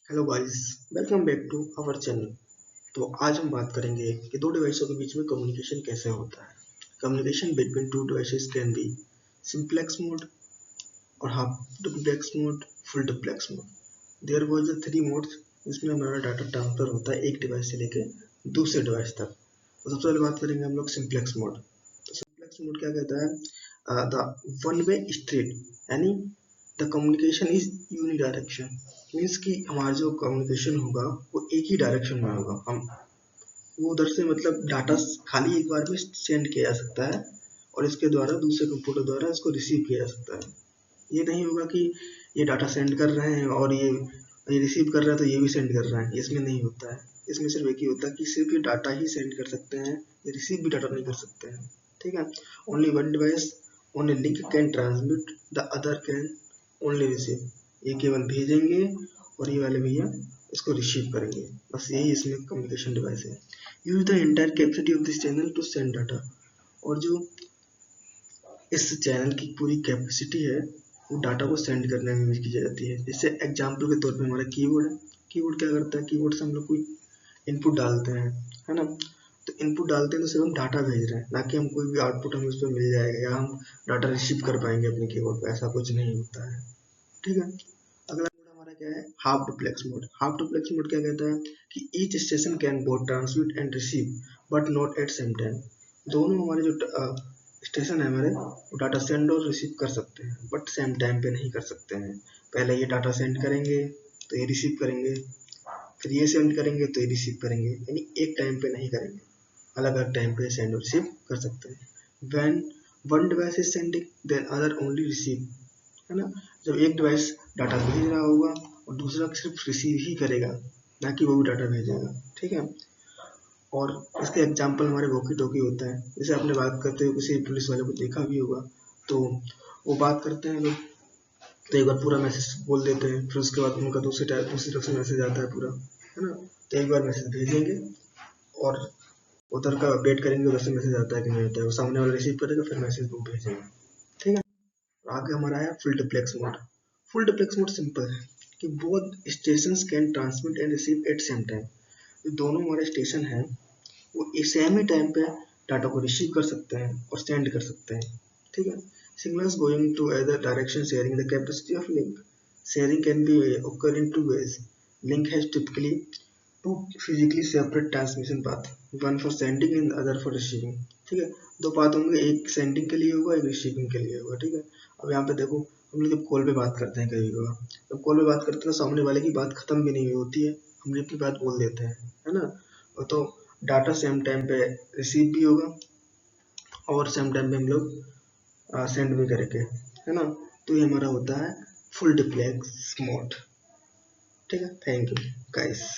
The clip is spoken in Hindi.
Hello guys, welcome back to our channel. तो आज हम बात करेंगे कि दो डिवाइसों के बीच में कम्युनिकेशन कैसे होता है। Communication between two devices can be simplex mode और half duplex mode, full duplex mode. There was the three modes जिसमें हमारा डाटा ट्रांसफर होता है एक डिवाइस से लेके दूसरे डिवाइस तक। तो सबसे पहले बात करेंगे हम लोग सिंप्लेक्स मोड। तो सिंप्लेक्स मोड क्या कहता है? द वन वे स्ट्रीट, यानी द कम्युनिकेशन इज यूनिडायरेक्शन। मीन्स कि हमारा जो कम्युनिकेशन होगा वो एक ही डायरेक्शन में होगा। हम वो उधर से मतलब डाटा खाली एक बार में सेंड किया जा सकता है और इसके द्वारा दूसरे कंप्यूटर द्वारा इसको रिसीव किया जा सकता है। ये नहीं होगा कि ये डाटा सेंड कर रहे हैं और ये रिसीव कर रहा है तो ये भी सेंड कर रहा है। इसमें नहीं होता है। इसमें सिर्फ एक ही होता है कि सिर्फ ये डाटा ही सेंड कर सकते हैं, ये रिसीव भी डाटा नहीं कर सकते हैं। ठीक है। Only one device only link can transmit, the other can only receive. ये केवल भेजेंगे और ये वाले भैया इसको रिसीव करेंगे। बस यही इसमें कम्युनिकेशन डिवाइस है। Use the entire capacity of this channel to send data. और जो इस चैनल की पूरी कैपेसिटी है वो डाटा को सेंड करने में यूज की जाती है। जैसे एग्जाम्पल के तौर पे हमारा कीबोर्ड है। कीबोर्ड क्या करता है? कीबोर्ड से हम लोग कोई इनपुट डालते हैं, है ना। तो इनपुट डालते हैं तो सिर्फ हम डाटा भेज रहे हैं, ना कि हम कोई भी आउटपुट हमें उस पर मिल जाएगा या हम डाटा रिसीव कर पाएंगे अपने कीबोर्ड पर। ऐसा कुछ नहीं होता है। ठीक है। अगला मोड हमारा क्या है? Half duplex mode. Half duplex mode क्या कहता है कि each station can both transmit and receive but not at same time. दोनों हमारे जो स्टेशन है हमारे, वो डाटा सेंड और रिसीव कर सकते हैं बट सेम टाइम पे नहीं कर सकते हैं। पहले ये डाटा सेंड करेंगे तो ये रिसीव करेंगे, फिर ये सेंड करेंगे तो ये रिसीव करेंगे, यानी एक टाइम पे नहीं करेंगे। अलग अलग टाइम पे सेंड और रिसीव कर सकते हैं। When one device is sending then other only receive, है ना। जब एक डिवाइस डाटा भेज रहा होगा और दूसरा सिर्फ रिसीव ही करेगा, ना कि वो भी डाटा भेजेगा। ठीक है। और इसके एग्जाम्पल हमारे वॉकी टॉकी होता है। जैसे आपने बात करते हुए किसी पुलिस वाले को देखा भी होगा, तो वो बात करते हैं लोग, तो एक बार पूरा मैसेज बोल देते हैं, फिर उसके बाद उनका दूसरी तरफ से मैसेज आता है पूरा, है ना। तो एक बार मैसेज भेजेंगे और उधर का अपडेट करेंगे, उधर से मैसेज आता है कि नहीं आता है, वो सामने वाला रिसीव करेगा, फिर मैसेज वो भेजेगा। ठीक है। आगे हमारा है full duplex mode. Full duplex mode simple है कि both stations can transmit and receive at same time. जो दोनों हमारे स्टेशन हैं वो एक सेम ही टाइम पे डाटा को रिसीव कर सकते हैं और सेंड कर सकते हैं। ठीक है। Signals going to other direction sharing the capacity of link. Sharing can be occur in two ways. Link has typically two physically separate transmission path, one for sending and the other for receiving. ठीक है। दो पाथ होंगे, एक सेंडिंग के लिए होगा, एक रिसीविंग के लिए होगा। ठीक है। अब यहाँ पे देखो, हम लोग जब कॉल पे बात करते हैं कभी कभार, जब कॉल पे बात करते हैं तो सामने वाले की बात खत्म भी नहीं हुई होती है, हम अपनी बात बोल देते हैं, है ना। और तो डाटा सेम टाइम पे रिसीव भी होगा और सेम टाइम पे हम लोग सेंड भी करेंगे, है ना। तो ये हमारा होता है फुल डुप्लेक्स मोड। ठीक है। Thank you guys.